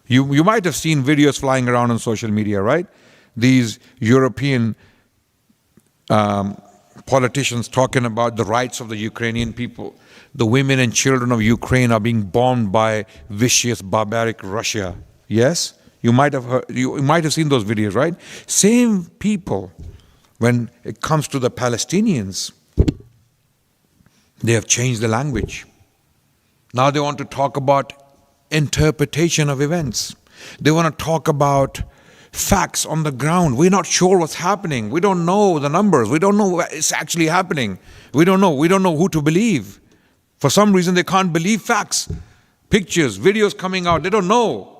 You might have seen videos flying around on social media, right? These European politicians talking about the rights of the Ukrainian people. The women and children of Ukraine are being bombed by vicious, barbaric Russia. Yes? You might have seen those videos, right? Same people, when it comes to the Palestinians, they have changed the language. Now they want to talk about interpretation of events. They want to talk about facts on the ground. We're not sure what's happening. We don't know the numbers. We don't know what's actually happening. We don't know. We don't know who to believe. For some reason, they can't believe facts. Pictures, videos coming out. They don't know.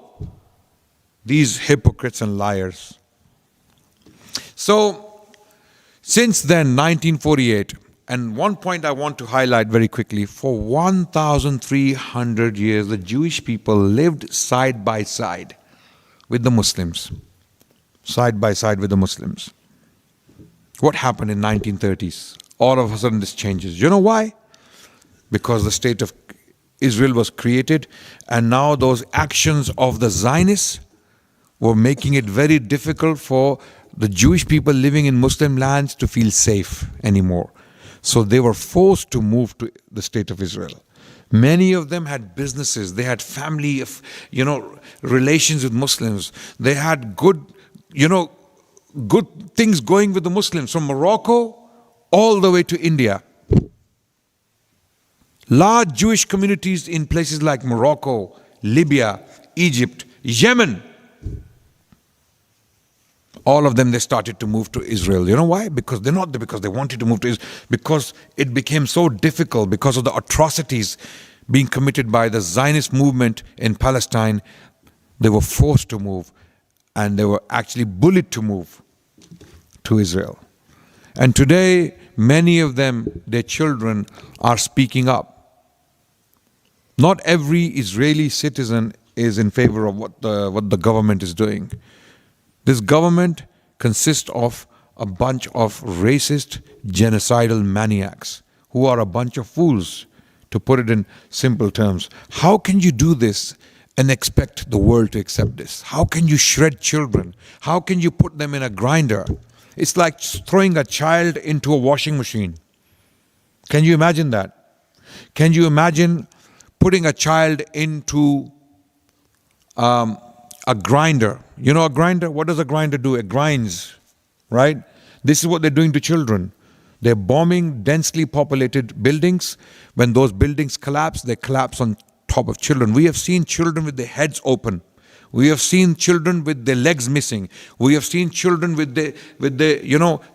These hypocrites and liars. So, since then, 1948, and one point I want to highlight very quickly, for 1,300 years, the Jewish people lived side by side with the Muslims. Side by side with the Muslims. What happened in 1930s? All of a sudden this changes. You know why? Because the state of Israel was created, and now those actions of the Zionists were making it very difficult for the Jewish people living in Muslim lands to feel safe anymore. So they were forced to move to the state of Israel. Many of them had businesses. They had family, relations with Muslims. They had good things going with the Muslims, from Morocco all the way to India. Large Jewish communities in places like Morocco, Libya, Egypt, Yemen. All of them, they started to move to Israel. You know why? Because they wanted to move to Israel. Because it became so difficult because of the atrocities being committed by the Zionist movement in Palestine. They were forced to move, and they were actually bullied to move to Israel. And today, many of them, their children, are speaking up. Not every Israeli citizen is in favor of what the government is doing. This government consists of a bunch of racist, genocidal maniacs who are a bunch of fools, to put it in simple terms. How can you do this and expect the world to accept this? How can you shred children? How can you put them in a grinder? It's like throwing a child into a washing machine. Can you imagine that? Can you imagine putting a child into a grinder? You know a grinder? What does a grinder do? It grinds, right? This is what they're doing to children. They're bombing densely populated buildings. When those buildings collapse, they collapse on top of children. We have seen children with their heads open. We have seen children with their legs missing. We have seen children with the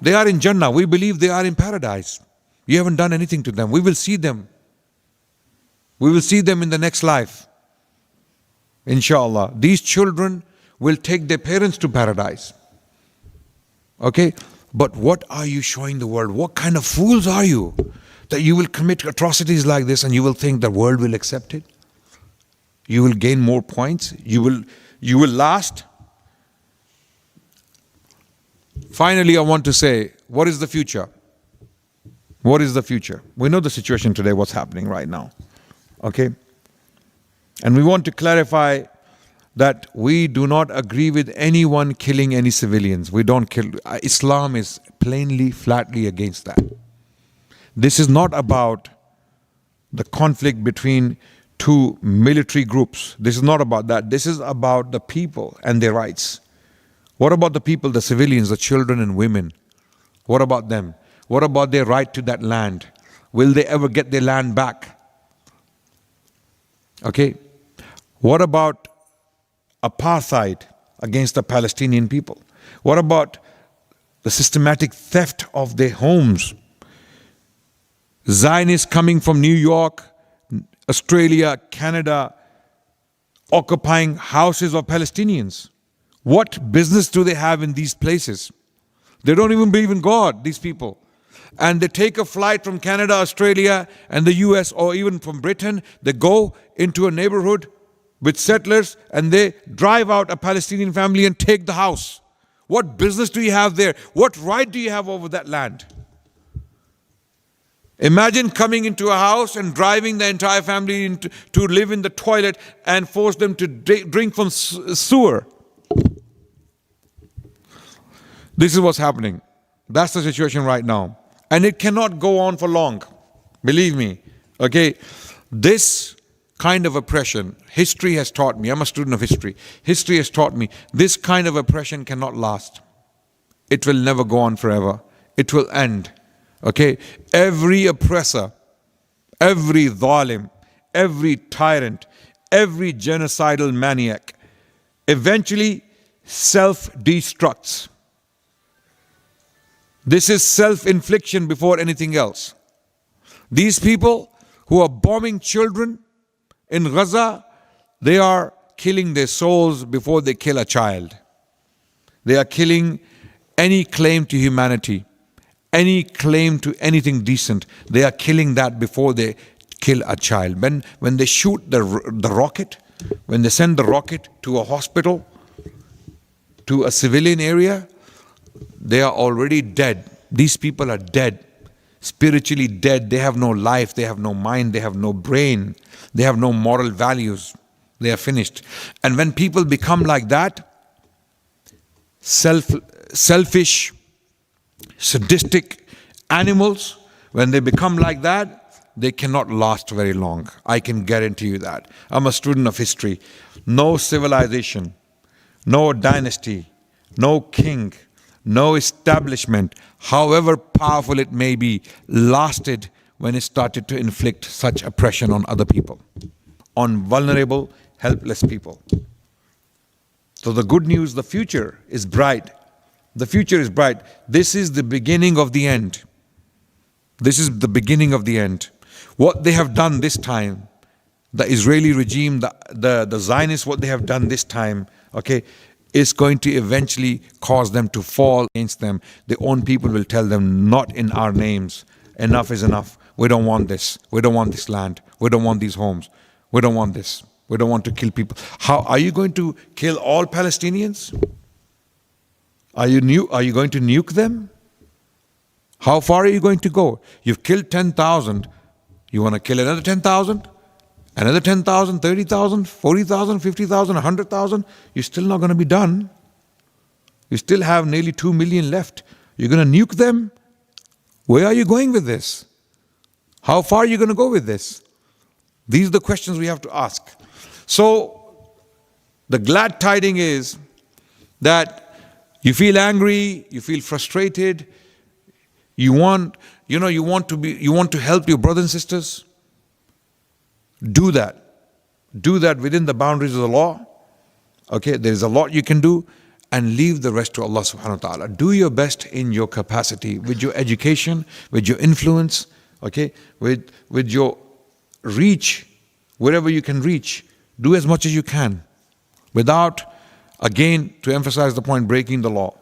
they are in Jannah. We believe they are in paradise. You haven't done anything to them. We will see them. We will see them in the next life. Inshallah. These children will take their parents to paradise. Okay? But what are you showing the world? What kind of fools are you that you will commit atrocities like this and you will think the world will accept it? You will gain more points. You will last. Finally, I want to say, what is the future? What is the future? We know the situation today, what's happening right now. Okay? And we want to clarify that we do not agree with anyone killing any civilians. We don't kill. Islam is plainly, flatly against that. This is not about the conflict between two military groups. This is not about that. This is about the people and their rights. What about the people, the civilians, the children and women? What about them? What about their right to that land? Will they ever get their land back? Okay? What about apartheid against the Palestinian people? What about the systematic theft of their homes? Zionists coming from New York, Australia, Canada, occupying houses of Palestinians. What business do they have in these places? They don't even believe in God, these people. And they take a flight from Canada, Australia, and the US, or even from Britain. They go into a neighborhood with settlers and they drive out a Palestinian family and take the house. What business do you have there? What right do you have over that land? Imagine coming into a house and driving the entire family to live in the toilet and force them to drink from sewer. This is what's happening. That's the situation right now. And it cannot go on for long. Believe me. Okay. This kind of oppression, history has taught me. I'm a student of history. History has taught me this kind of oppression cannot last. It will never go on forever. It will end. Okay. Every oppressor, every zalim, every tyrant, every genocidal maniac eventually self-destructs. This is self-infliction before anything else. These people who are bombing children in Gaza, they are killing their souls before they kill a child. They are killing any claim to humanity, any claim to anything decent. They are killing that before they kill a child. When they shoot the rocket, when they send the rocket to a hospital, to a civilian area, they are already dead. These people are dead, spiritually dead. They have no life, they have no mind, they have no brain, they have no moral values. They are finished. And when people become like that, selfish, sadistic animals, when they become like that, they cannot last very long. I can guarantee you that. I'm a student of history. No civilization, no dynasty, no king, no establishment, however powerful it may be, lasted when it started to inflict such oppression on other people, on vulnerable, helpless people. So the good news, the future is bright. The future is bright. This is the beginning of the end. This is the beginning of the end. What they have done this time, the Israeli regime, the Zionists, what they have done this time, okay, is going to eventually cause them to fall against them. Their own people will tell them, not in our names. Enough is enough. We don't want this. We don't want this land. We don't want these homes. We don't want this. We don't want to kill people. How are you going to kill all Palestinians? Are you going to nuke them? How far are you going to go? You've killed 10,000. You want to kill another 10,000? Another 10,000, 30,000, 40,000, 50,000, 100,000? You're still not going to be done. You still have nearly 2 million left. You're going to nuke them? Where are you going with this? How far are you going to go with this? These are the questions we have to ask. So, the glad tiding is that you feel angry, you feel frustrated, you want to help your brothers and sisters. Do that. Do that within the boundaries of the law. Okay, there is a lot you can do, and leave the rest to Allah subhanahu wa ta'ala. Do your best in your capacity, with your education, with your influence, okay, with your reach, wherever you can reach. Do as much as you can, without, again, to emphasize the point, breaking the law.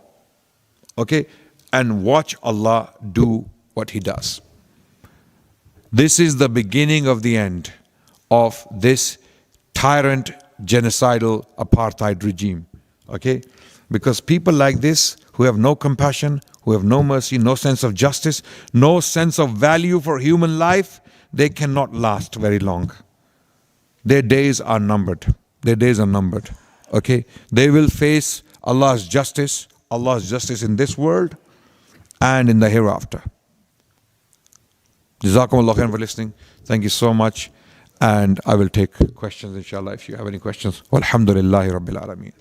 Okay, and watch Allah do what He does. This is the beginning of the end of this tyrant, genocidal, apartheid regime. Okay? Because people like this, who have no compassion, who have no mercy, no sense of justice, no sense of value for human life, they cannot last very long. Their days are numbered. Their days are numbered. Okay? They will face Allah's justice in this world and in the hereafter. Jazakumullah khairan for listening. Thank you so much. And I will take questions, inshallah, if you have any questions. Walhamdulillahi Rabbil Alameen.